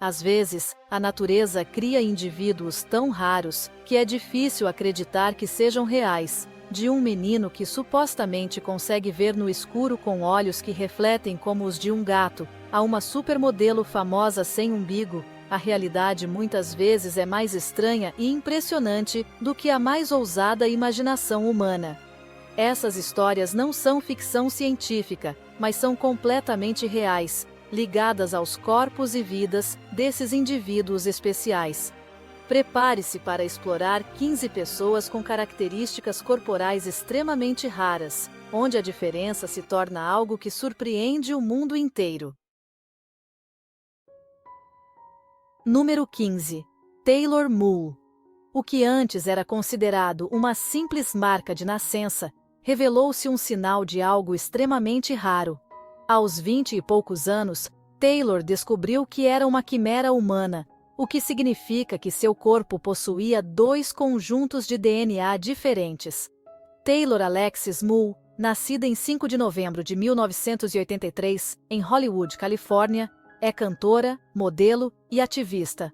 Às vezes, a natureza cria indivíduos tão raros que é difícil acreditar que sejam reais. De um menino que supostamente consegue ver no escuro com olhos que refletem como os de um gato, a uma supermodelo famosa sem umbigo, a realidade muitas vezes é mais estranha e impressionante do que a mais ousada imaginação humana. Essas histórias não são ficção científica, mas são completamente reais, ligadas aos corpos e vidas desses indivíduos especiais. Prepare-se para explorar 15 pessoas com características corporais extremamente raras, onde a diferença se torna algo que surpreende o mundo inteiro. Número 15. Taylor Moore. O que antes era considerado uma simples marca de nascença, revelou-se um sinal de algo extremamente raro. Aos 20 e poucos anos, Taylor descobriu que era uma quimera humana, o que significa que seu corpo possuía 2 conjuntos de DNA diferentes. Taylor Alexis Moore, nascida em 5 de novembro de 1983, em Hollywood, Califórnia, é cantora, modelo e ativista.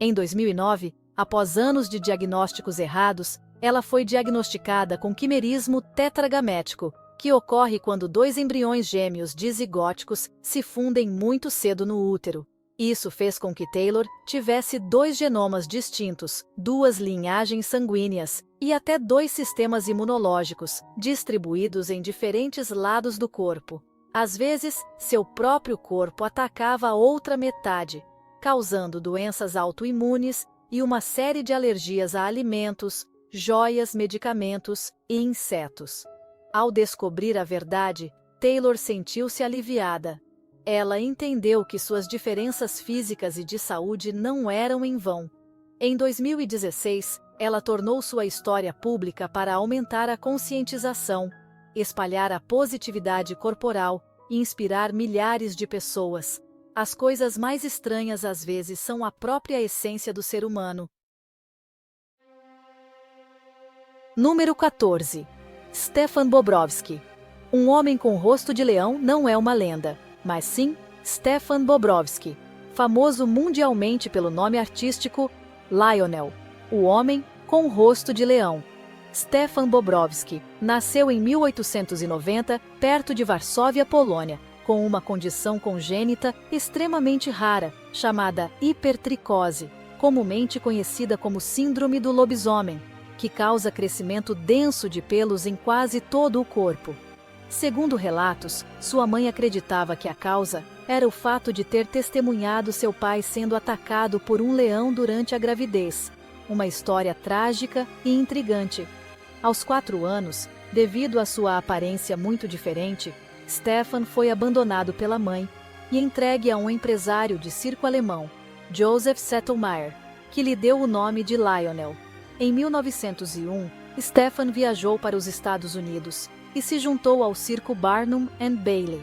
Em 2009, após anos de diagnósticos errados, ela foi diagnosticada com quimerismo tetragamético, que ocorre quando 2 embriões gêmeos dizigóticos se fundem muito cedo no útero. Isso fez com que Taylor tivesse 2 genomas distintos, 2 linhagens sanguíneas e até 2 sistemas imunológicos, distribuídos em diferentes lados do corpo. Às vezes, seu próprio corpo atacava a outra metade, causando doenças autoimunes e uma série de alergias a alimentos, joias, medicamentos e insetos. Ao descobrir a verdade, Taylor sentiu-se aliviada. Ela entendeu que suas diferenças físicas e de saúde não eram em vão. Em 2016, ela tornou sua história pública para aumentar a conscientização, espalhar a positividade corporal e inspirar milhares de pessoas. As coisas mais estranhas às vezes são a própria essência do ser humano. Número 14. Stefan Bobrovsky. Um homem com rosto de leão não é uma lenda, mas sim Stefan Bobrovsky, famoso mundialmente pelo nome artístico Lionel, o homem com rosto de leão. Stefan Bobrovsky nasceu em 1890, perto de Varsóvia, Polônia, com uma condição congênita extremamente rara, chamada hipertricose, comumente conhecida como síndrome do lobisomem, que causa crescimento denso de pelos em quase todo o corpo. Segundo relatos, sua mãe acreditava que a causa era o fato de ter testemunhado seu pai sendo atacado por um leão durante a gravidez. Uma história trágica e intrigante. Aos 4 anos, devido à sua aparência muito diferente, Stefan foi abandonado pela mãe e entregue a um empresário de circo alemão, Joseph Settelmaier, que lhe deu o nome de Lionel. Em 1901, Stefan viajou para os Estados Unidos e se juntou ao circo Barnum and Bailey.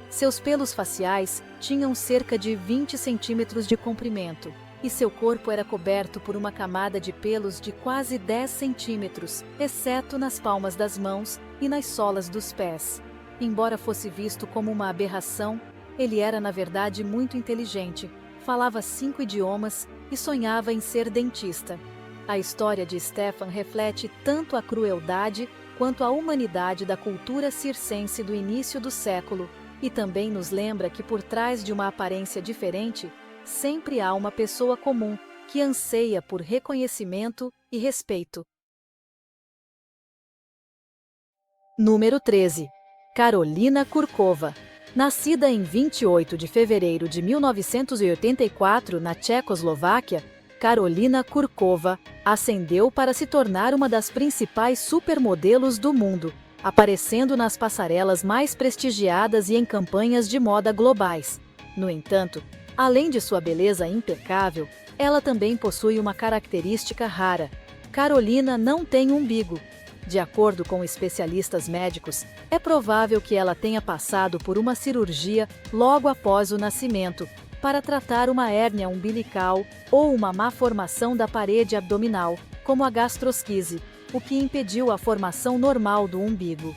Seus pelos faciais tinham cerca de 20 centímetros de comprimento e seu corpo era coberto por uma camada de pelos de quase 10 centímetros, exceto nas palmas das mãos e nas solas dos pés. Embora fosse visto como uma aberração, ele era na verdade muito inteligente, falava 5 idiomas e sonhava em ser dentista. A história de Stefan reflete tanto a crueldade quanto a humanidade da cultura circense do início do século, e também nos lembra que por trás de uma aparência diferente, sempre há uma pessoa comum que anseia por reconhecimento e respeito. Número 13. Karolina Kurkova. Nascida em 28 de fevereiro de 1984 na Tchecoslováquia, Karolina Kurkova ascendeu para se tornar uma das principais supermodelos do mundo, aparecendo nas passarelas mais prestigiadas e em campanhas de moda globais. No entanto, além de sua beleza impecável, ela também possui uma característica rara. Karolina não tem umbigo. De acordo com especialistas médicos, é provável que ela tenha passado por uma cirurgia logo após o nascimento, para tratar uma hérnia umbilical ou uma má formação da parede abdominal, como a gastrosquise, o que impediu a formação normal do umbigo.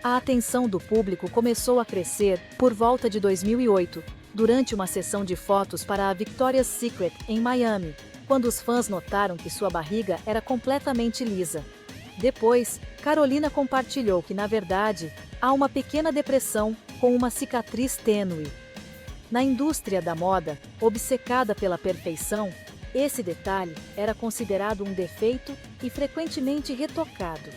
A atenção do público começou a crescer por volta de 2008, durante uma sessão de fotos para a Victoria's Secret em Miami, quando os fãs notaram que sua barriga era completamente lisa. Depois, Carolina compartilhou que, na verdade, há uma pequena depressão com uma cicatriz tênue. Na indústria da moda, obcecada pela perfeição, esse detalhe era considerado um defeito e frequentemente retocado.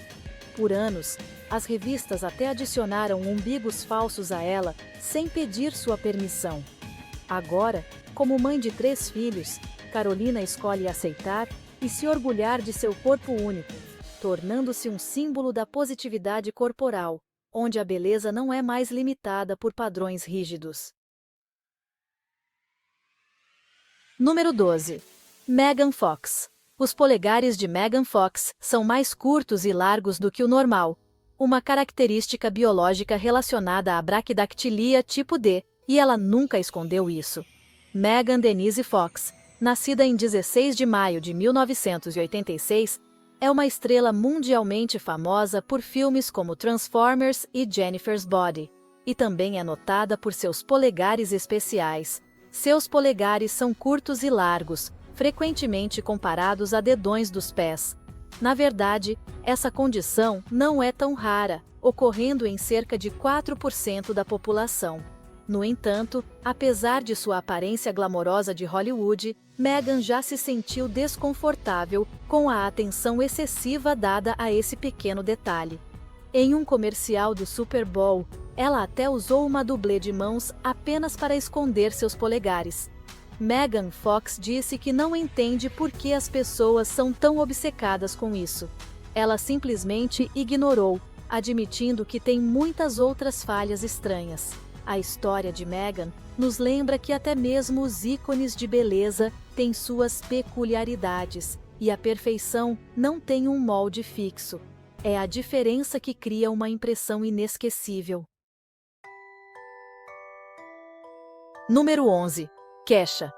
Por anos, as revistas até adicionaram umbigos falsos a ela sem pedir sua permissão. Agora, como mãe de 3 filhos, Carolina escolhe aceitar e se orgulhar de seu corpo único, tornando-se um símbolo da positividade corporal, onde a beleza não é mais limitada por padrões rígidos. Número 12. Megan Fox. Os polegares de Megan Fox são mais curtos e largos do que o normal, uma característica biológica relacionada à braquidactilia tipo D, e ela nunca escondeu isso. Megan Denise Fox, nascida em 16 de maio de 1986, é uma estrela mundialmente famosa por filmes como Transformers e Jennifer's Body, e também é notada por seus polegares especiais. Seus polegares são curtos e largos, frequentemente comparados a dedões dos pés. Na verdade, essa condição não é tão rara, ocorrendo em cerca de 4% da população. No entanto, apesar de sua aparência glamourosa de Hollywood, Megan já se sentiu desconfortável com a atenção excessiva dada a esse pequeno detalhe. Em um comercial do Super Bowl, ela até usou uma dublê de mãos apenas para esconder seus polegares. Megan Fox disse que não entende por que as pessoas são tão obcecadas com isso. Ela simplesmente ignorou, admitindo que tem muitas outras falhas estranhas. A história de Megan nos lembra que até mesmo os ícones de beleza têm suas peculiaridades, e a perfeição não tem um molde fixo. É a diferença que cria uma impressão inesquecível. Número 11. Kesha.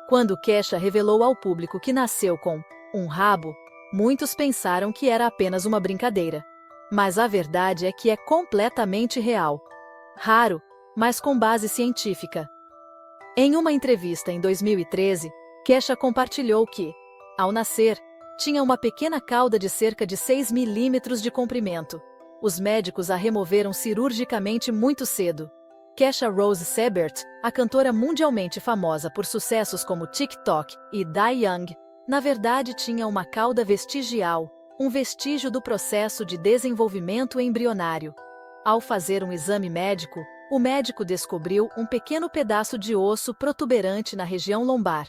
Quando Kesha revelou ao público que nasceu com um rabo, muitos pensaram que era apenas uma brincadeira. Mas a verdade é que é completamente real. Raro, mas com base científica. Em uma entrevista em 2013, Kesha compartilhou que, ao nascer, tinha uma pequena cauda de cerca de 6 milímetros de comprimento. Os médicos a removeram cirurgicamente muito cedo. Kesha Rose Sebert, a cantora mundialmente famosa por sucessos como TikTok e Die Young, na verdade tinha uma cauda vestigial, um vestígio do processo de desenvolvimento embrionário. Ao fazer um exame médico, o médico descobriu um pequeno pedaço de osso protuberante na região lombar.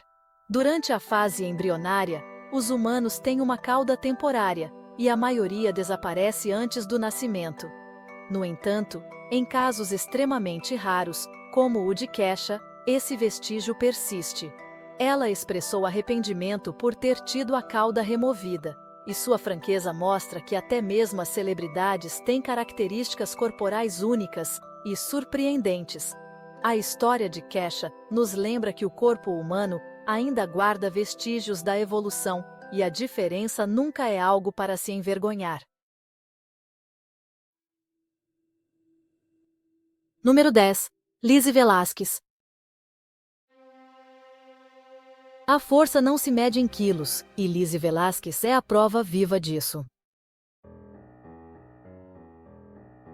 Durante a fase embrionária, os humanos têm uma cauda temporária, e a maioria desaparece antes do nascimento. No entanto, em casos extremamente raros, como o de Kesha, esse vestígio persiste. Ela expressou arrependimento por ter tido a cauda removida, e sua franqueza mostra que até mesmo as celebridades têm características corporais únicas e surpreendentes. A história de Kesha nos lembra que o corpo humano ainda guarda vestígios da evolução, e a diferença nunca é algo para se envergonhar. Número 10. Lizzy Velasquez. A força não se mede em quilos, e Lizzy Velasquez é a prova viva disso.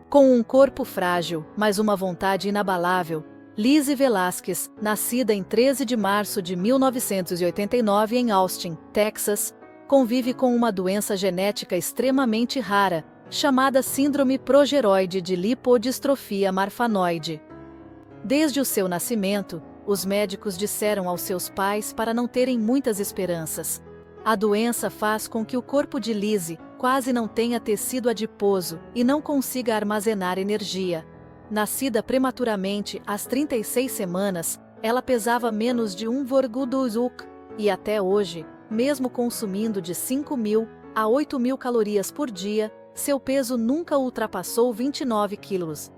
Com um corpo frágil, mas uma vontade inabalável, Lizzy Velasquez, nascida em 13 de março de 1989 em Austin, Texas, convive com uma doença genética extremamente rara, chamada Síndrome Progeroide de Lipodistrofia Marfanoide. Desde o seu nascimento, os médicos disseram aos seus pais para não terem muitas esperanças. A doença faz com que o corpo de Lizzy quase não tenha tecido adiposo e não consiga armazenar energia. Nascida prematuramente às 36 semanas, ela pesava menos de 1,2 kg, e até hoje, mesmo consumindo de 5.000 a 8.000 calorias por dia, seu peso nunca ultrapassou 29 quilos.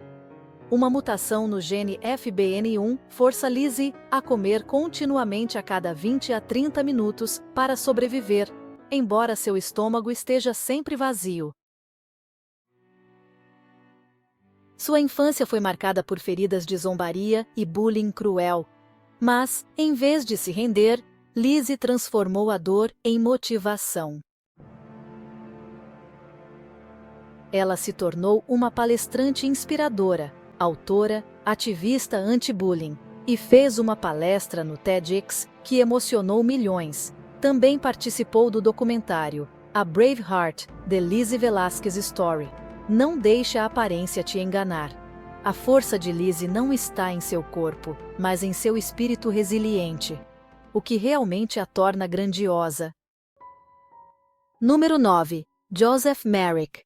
Uma mutação no gene FBN1 força Lizzy a comer continuamente a cada 20 a 30 minutos para sobreviver, embora seu estômago esteja sempre vazio. Sua infância foi marcada por feridas de zombaria e bullying cruel. Mas, em vez de se render, Lizzie transformou a dor em motivação. Ela se tornou uma palestrante inspiradora, autora, ativista anti-bullying, e fez uma palestra no TEDx que emocionou milhões. Também participou do documentário A Braveheart, The Lizzie Velasquez Story. Não deixe a aparência te enganar. A força de Lizzie não está em seu corpo, mas em seu espírito resiliente, o que realmente a torna grandiosa. Número 9. Joseph Merrick.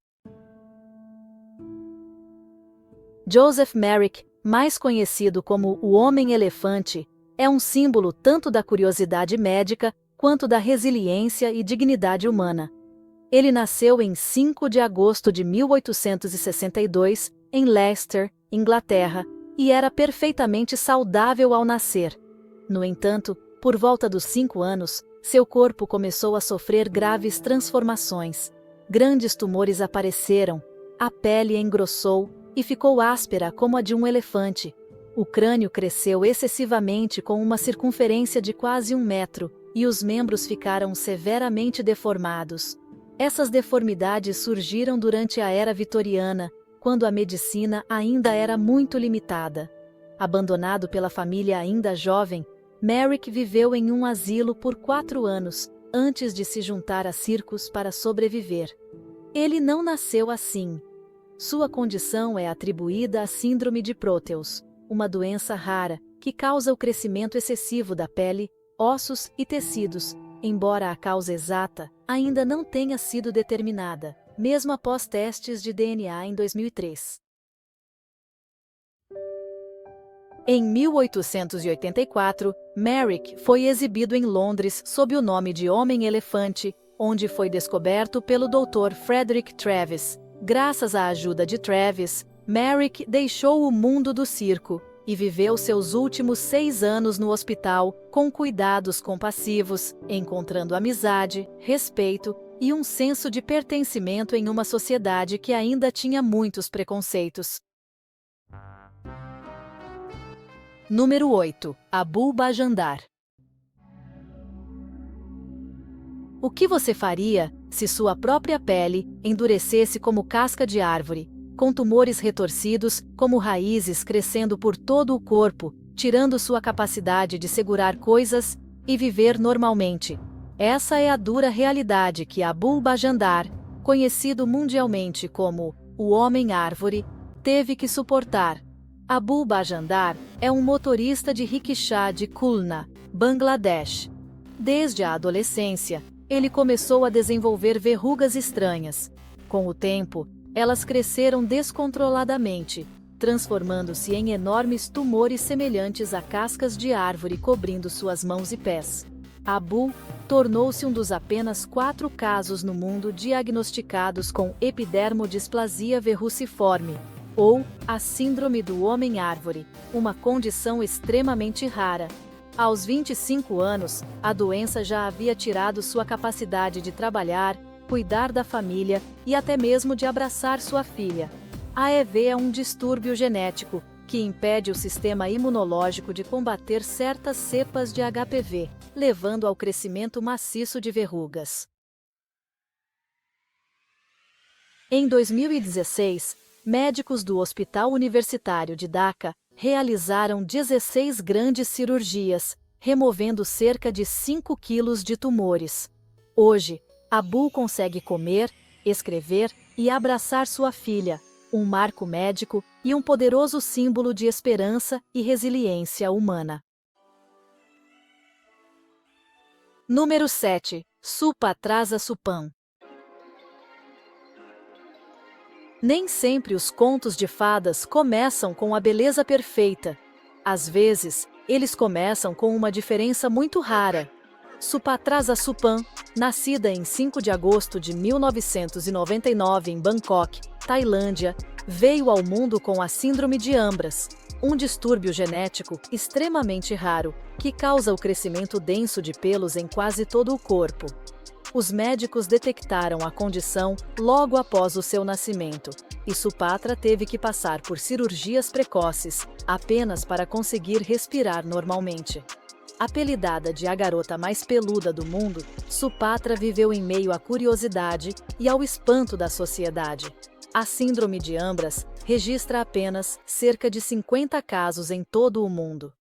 Joseph Merrick, mais conhecido como o Homem-Elefante, é um símbolo tanto da curiosidade médica quanto da resiliência e dignidade humana. Ele nasceu em 5 de agosto de 1862, em Leicester, Inglaterra, e era perfeitamente saudável ao nascer. No entanto, por volta dos 5 anos, seu corpo começou a sofrer graves transformações. Grandes tumores apareceram, a pele engrossou e ficou áspera como a de um elefante. O crânio cresceu excessivamente com uma circunferência de quase 1 metro, e os membros ficaram severamente deformados. Essas deformidades surgiram durante a Era Vitoriana, quando a medicina ainda era muito limitada. Abandonado pela família ainda jovem, Merrick viveu em um asilo por 4 anos, antes de se juntar a circos para sobreviver. Ele não nasceu assim. Sua condição é atribuída à síndrome de Proteus, uma doença rara que causa o crescimento excessivo da pele, ossos e tecidos, embora a causa exata ainda não tenha sido determinada, mesmo após testes de DNA em 2003. Em 1884, Merrick foi exibido em Londres sob o nome de Homem-Elefante, onde foi descoberto pelo Dr. Frederick Travis. Graças à ajuda de Travis, Merrick deixou o mundo do circo e viveu seus últimos 6 anos no hospital com cuidados compassivos, encontrando amizade, respeito e um senso de pertencimento em uma sociedade que ainda tinha muitos preconceitos. Número 8. Abu Bajandar. O que você faria se sua própria pele endurecesse como casca de árvore, com tumores retorcidos como raízes crescendo por todo o corpo, tirando sua capacidade de segurar coisas e viver normalmente? Essa é a dura realidade que Abu Bajandar, conhecido mundialmente como o Homem-Árvore, teve que suportar. Abu Bajandar é um motorista de rickshaw de Khulna, Bangladesh. Desde a adolescência, ele começou a desenvolver verrugas estranhas. Com o tempo, elas cresceram descontroladamente, transformando-se em enormes tumores semelhantes a cascas de árvore cobrindo suas mãos e pés. Abu tornou-se um dos apenas 4 casos no mundo diagnosticados com epidermodisplasia verruciforme, ou a síndrome do Homem-Árvore, uma condição extremamente rara. Aos 25 anos, a doença já havia tirado sua capacidade de trabalhar, cuidar da família e até mesmo de abraçar sua filha. A EV é um distúrbio genético que impede o sistema imunológico de combater certas cepas de HPV, levando ao crescimento maciço de verrugas. Em 2016, médicos do Hospital Universitário de Dhaka realizaram 16 grandes cirurgias, removendo cerca de 5 quilos de tumores. Hoje, Abu consegue comer, escrever e abraçar sua filha, um marco médico e um poderoso símbolo de esperança e resiliência humana. Número 7. Supatrasa Supam. Nem sempre os contos de fadas começam com a beleza perfeita. Às vezes, eles começam com uma diferença muito rara. Supatrasa Supam, nascida em 5 de agosto de 1999 em Bangkok, Tailândia, veio ao mundo com a síndrome de Ambras, um distúrbio genético extremamente raro que causa o crescimento denso de pelos em quase todo o corpo. Os médicos detectaram a condição logo após o seu nascimento. e Supatra teve que passar por cirurgias precoces, apenas para conseguir respirar normalmente. Apelidada de a garota mais peluda do mundo, Supatra viveu em meio à curiosidade e ao espanto da sociedade. A síndrome de Ambras registra apenas cerca de 50 casos em todo o mundo.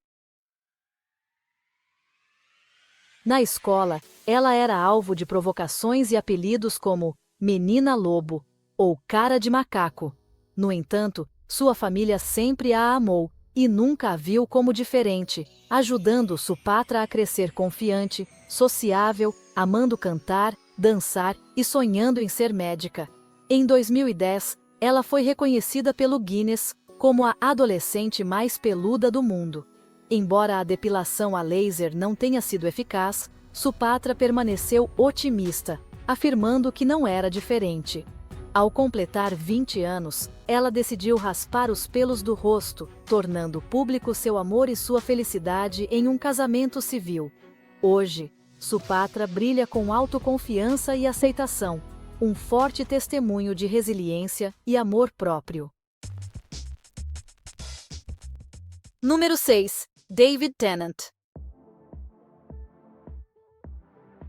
Na escola, ela era alvo de provocações e apelidos como Menina Lobo ou Cara de Macaco. No entanto, sua família sempre a amou e nunca a viu como diferente, ajudando Supatra a crescer confiante, sociável, amando cantar, dançar e sonhando em ser médica. Em 2010, ela foi reconhecida pelo Guinness como a adolescente mais peluda do mundo. Embora a depilação a laser não tenha sido eficaz, Supatra permaneceu otimista, afirmando que não era diferente. Ao completar 20 anos, ela decidiu raspar os pelos do rosto, tornando público seu amor e sua felicidade em um casamento civil. Hoje, Supatra brilha com autoconfiança e aceitação, um forte testemunho de resiliência e amor próprio. Número 6. David Tennant.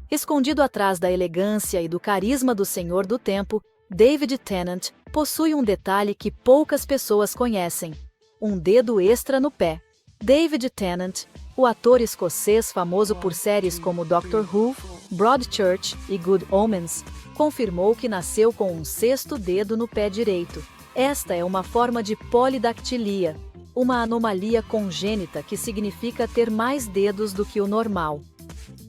Escondido atrás da elegância e do carisma do Senhor do Tempo, David Tennant possui um detalhe que poucas pessoas conhecem: um dedo extra no pé. David Tennant, o ator escocês famoso por séries como Doctor Who, Broadchurch e Good Omens, confirmou que nasceu com um sexto dedo no pé direito. Esta é uma forma de polidactilia, uma anomalia congênita que significa ter mais dedos do que o normal.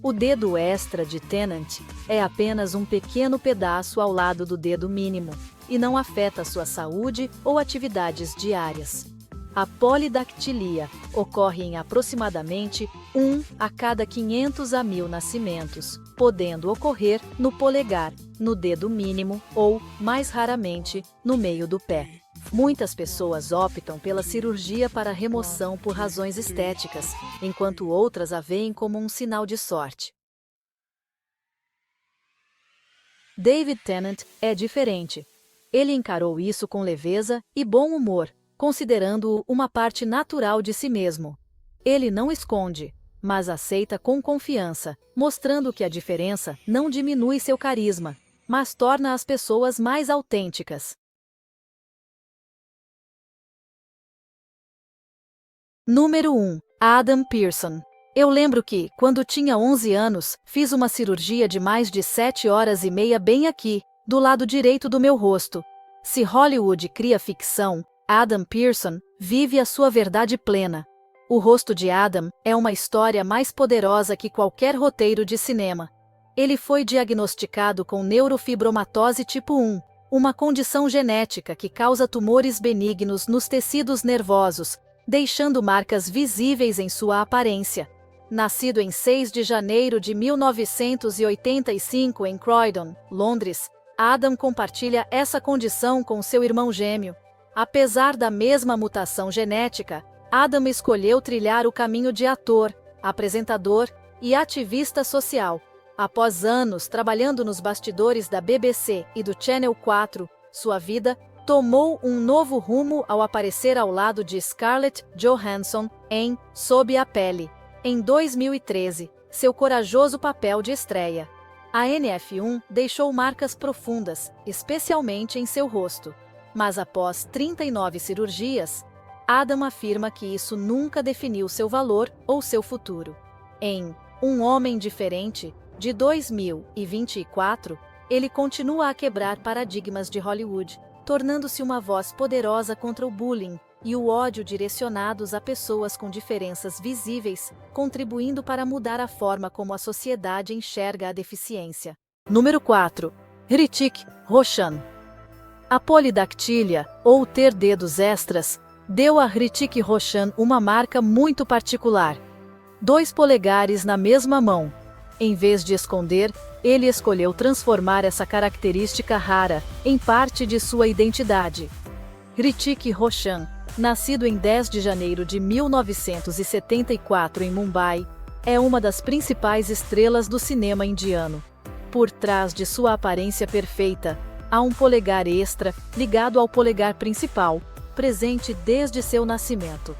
O dedo extra de Tennant é apenas um pequeno pedaço ao lado do dedo mínimo, e não afeta sua saúde ou atividades diárias. A polidactilia ocorre em aproximadamente 1 a cada 500 a 1000 nascimentos, podendo ocorrer no polegar, no dedo mínimo ou, mais raramente, no meio do pé. Muitas pessoas optam pela cirurgia para remoção por razões estéticas, enquanto outras a veem como um sinal de sorte. David Tennant é diferente. Ele encarou isso com leveza e bom humor, considerando-o uma parte natural de si mesmo. Ele não esconde, mas aceita com confiança, mostrando que a diferença não diminui seu carisma, mas torna as pessoas mais autênticas. Número 1. Adam Pearson. Eu lembro que, quando tinha 11 anos, fiz uma cirurgia de mais de 7 horas e meia bem aqui, do lado direito do meu rosto. Se Hollywood cria ficção, Adam Pearson vive a sua verdade plena. O rosto de Adam é uma história mais poderosa que qualquer roteiro de cinema. Ele foi diagnosticado com neurofibromatose tipo 1, uma condição genética que causa tumores benignos nos tecidos nervosos, deixando marcas visíveis em sua aparência. Nascido em 6 de janeiro de 1985 em Croydon, Londres, Adam compartilha essa condição com seu irmão gêmeo. Apesar da mesma mutação genética, Adam escolheu trilhar o caminho de ator, apresentador e ativista social. Após anos trabalhando nos bastidores da BBC e do Channel 4, sua vida tomou um novo rumo ao aparecer ao lado de Scarlett Johansson em Sob a Pele, em 2013, seu corajoso papel de estreia. A NF1 deixou marcas profundas, especialmente em seu rosto. Mas após 39 cirurgias, Adam afirma que isso nunca definiu seu valor ou seu futuro. Em Um Homem Diferente, de 2024, ele continua a quebrar paradigmas de Hollywood, tornando-se uma voz poderosa contra o bullying e o ódio direcionados a pessoas com diferenças visíveis, contribuindo para mudar a forma como a sociedade enxerga a deficiência. Número 4. Hrithik Roshan. A polidactilia, ou ter dedos extras, deu a Hrithik Roshan uma marca muito particular. 2 polegares na mesma mão. Em vez de esconder, ele escolheu transformar essa característica rara em parte de sua identidade. Hrithik Roshan, nascido em 10 de janeiro de 1974 em Mumbai, é uma das principais estrelas do cinema indiano. Por trás de sua aparência perfeita, há um polegar extra ligado ao polegar principal, presente desde seu nascimento.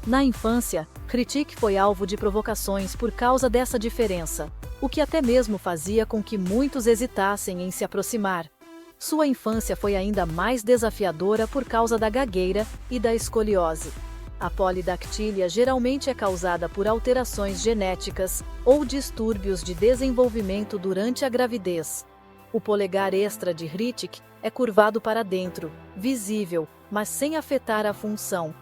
Na infância, Hritik foi alvo de provocações por causa dessa diferença, o que até mesmo fazia com que muitos hesitassem em se aproximar. Sua infância foi ainda mais desafiadora por causa da gagueira e da escoliose. A polidactília geralmente é causada por alterações genéticas ou distúrbios de desenvolvimento durante a gravidez. O polegar extra de Hritik é curvado para dentro, visível, mas sem afetar a função.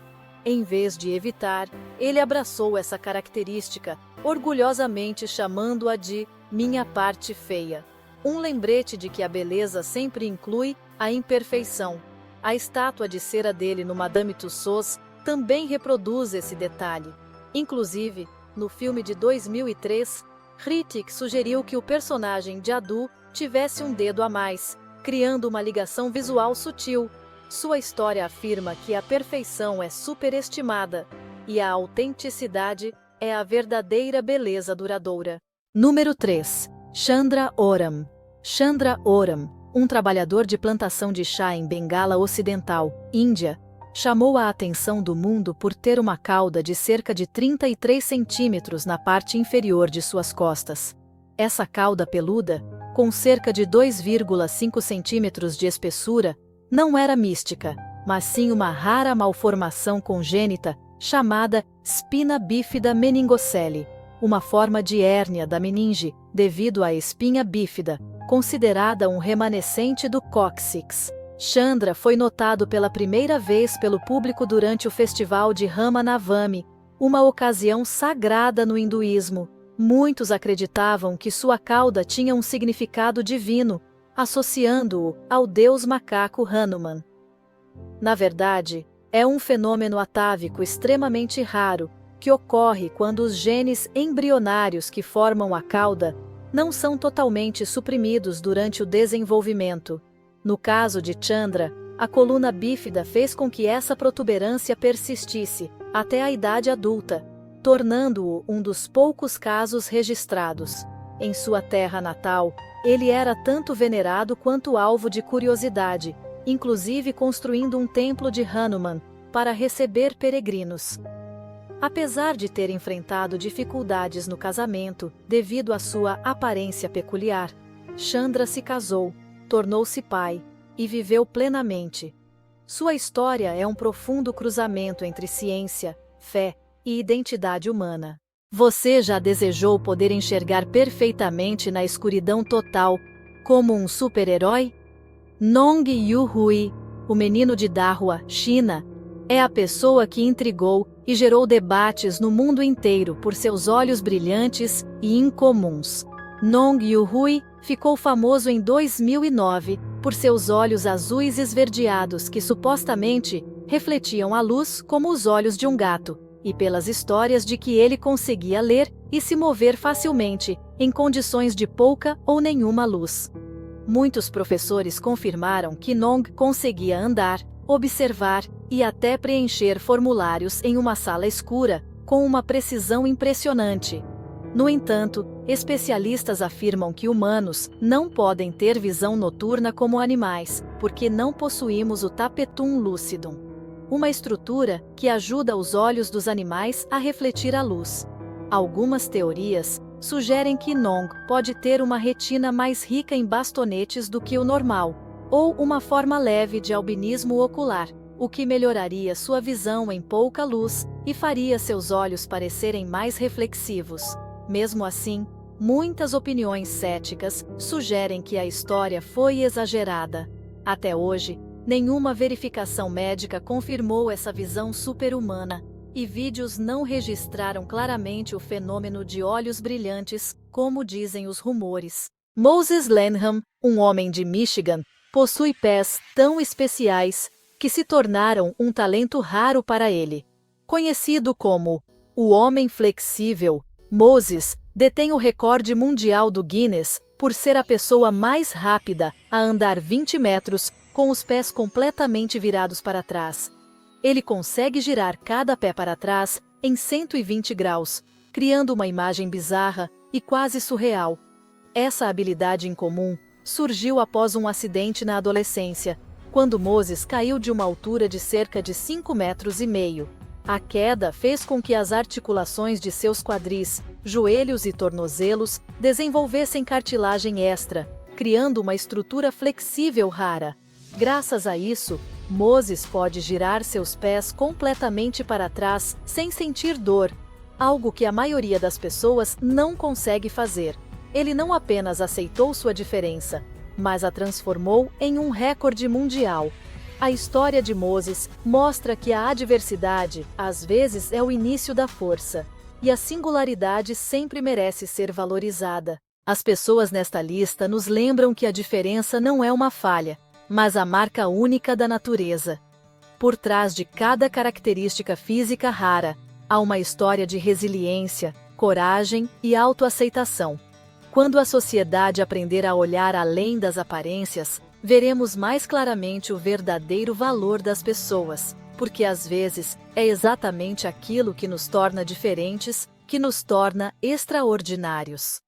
Em vez de evitar, ele abraçou essa característica, orgulhosamente chamando-a de "minha parte feia". Um lembrete de que a beleza sempre inclui a imperfeição. A estátua de cera dele no Madame Tussauds também reproduz esse detalhe. Inclusive, no filme de 2003, Hritik sugeriu que o personagem Jadoo tivesse um dedo a mais, criando uma ligação visual sutil. Sua história afirma que a perfeição é superestimada e a autenticidade é a verdadeira beleza duradoura. Número 3. Chandra Oram. Chandra Oram, um trabalhador de plantação de chá em Bengala Ocidental, Índia, chamou a atenção do mundo por ter uma cauda de cerca de 33 centímetros na parte inferior de suas costas. Essa cauda peluda, com cerca de 2,5 centímetros de espessura, não era mística, mas sim uma rara malformação congênita chamada espina bífida meningocele, uma forma de hérnia da meninge devido à espinha bífida, considerada um remanescente do cóccix. Chandra foi notado pela primeira vez pelo público durante o festival de Rama Navami, uma ocasião sagrada no hinduísmo. Muitos acreditavam que sua cauda tinha um significado divino, associando-o ao deus macaco Hanuman. Na verdade, é um fenômeno atávico extremamente raro, que ocorre quando os genes embrionários que formam a cauda não são totalmente suprimidos durante o desenvolvimento. No caso de Chandra, a coluna bífida fez com que essa protuberância persistisse até a idade adulta, tornando-o um dos poucos casos registrados. Em sua terra natal, ele era tanto venerado quanto alvo de curiosidade, inclusive construindo um templo de Hanuman para receber peregrinos. Apesar de ter enfrentado dificuldades no casamento devido à sua aparência peculiar, Chandra se casou, tornou-se pai e viveu plenamente. Sua história é um profundo cruzamento entre ciência, fé e identidade humana. Você já desejou poder enxergar perfeitamente na escuridão total, como um super-herói? Nong Yu-hui, o menino de Dahua, China, é a pessoa que intrigou e gerou debates no mundo inteiro por seus olhos brilhantes e incomuns. Nong Yu-hui ficou famoso em 2009 por seus olhos azuis esverdeados que supostamente refletiam a luz como os olhos de um gato, e pelas histórias de que ele conseguia ler e se mover facilmente em condições de pouca ou nenhuma luz. Muitos professores confirmaram que Nong conseguia andar, observar e até preencher formulários em uma sala escura, com uma precisão impressionante. No entanto, especialistas afirmam que humanos não podem ter visão noturna como animais, porque não possuímos o tapetum lucidum, uma estrutura que ajuda os olhos dos animais a refletir a luz. Algumas teorias sugerem que Nong pode ter uma retina mais rica em bastonetes do que o normal, ou uma forma leve de albinismo ocular, o que melhoraria sua visão em pouca luz e faria seus olhos parecerem mais reflexivos. Mesmo assim, muitas opiniões céticas sugerem que a história foi exagerada. Até hoje, nenhuma verificação médica confirmou essa visão super-humana, e vídeos não registraram claramente o fenômeno de olhos brilhantes, como dizem os rumores. Moses Lanham, um homem de Michigan, possui pés tão especiais que se tornaram um talento raro para ele. Conhecido como o Homem Flexível, Moses detém o recorde mundial do Guinness por ser a pessoa mais rápida a andar 20 metros com os pés completamente virados para trás. Ele consegue girar cada pé para trás em 120 graus, criando uma imagem bizarra e quase surreal. Essa habilidade incomum surgiu após um acidente na adolescência, quando Moses caiu de uma altura de cerca de 5,5 metros. A queda fez com que as articulações de seus quadris, joelhos e tornozelos desenvolvessem cartilagem extra, criando uma estrutura flexível rara. Graças a isso, Moses pode girar seus pés completamente para trás sem sentir dor, algo que a maioria das pessoas não consegue fazer. Ele não apenas aceitou sua diferença, mas a transformou em um recorde mundial. A história de Moses mostra que a adversidade, às vezes, é o início da força, e a singularidade sempre merece ser valorizada. As pessoas nesta lista nos lembram que a diferença não é uma falha, mas a marca única da natureza. Por trás de cada característica física rara, há uma história de resiliência, coragem e autoaceitação. Quando a sociedade aprender a olhar além das aparências, veremos mais claramente o verdadeiro valor das pessoas, porque às vezes é exatamente aquilo que nos torna diferentes, que nos torna extraordinários.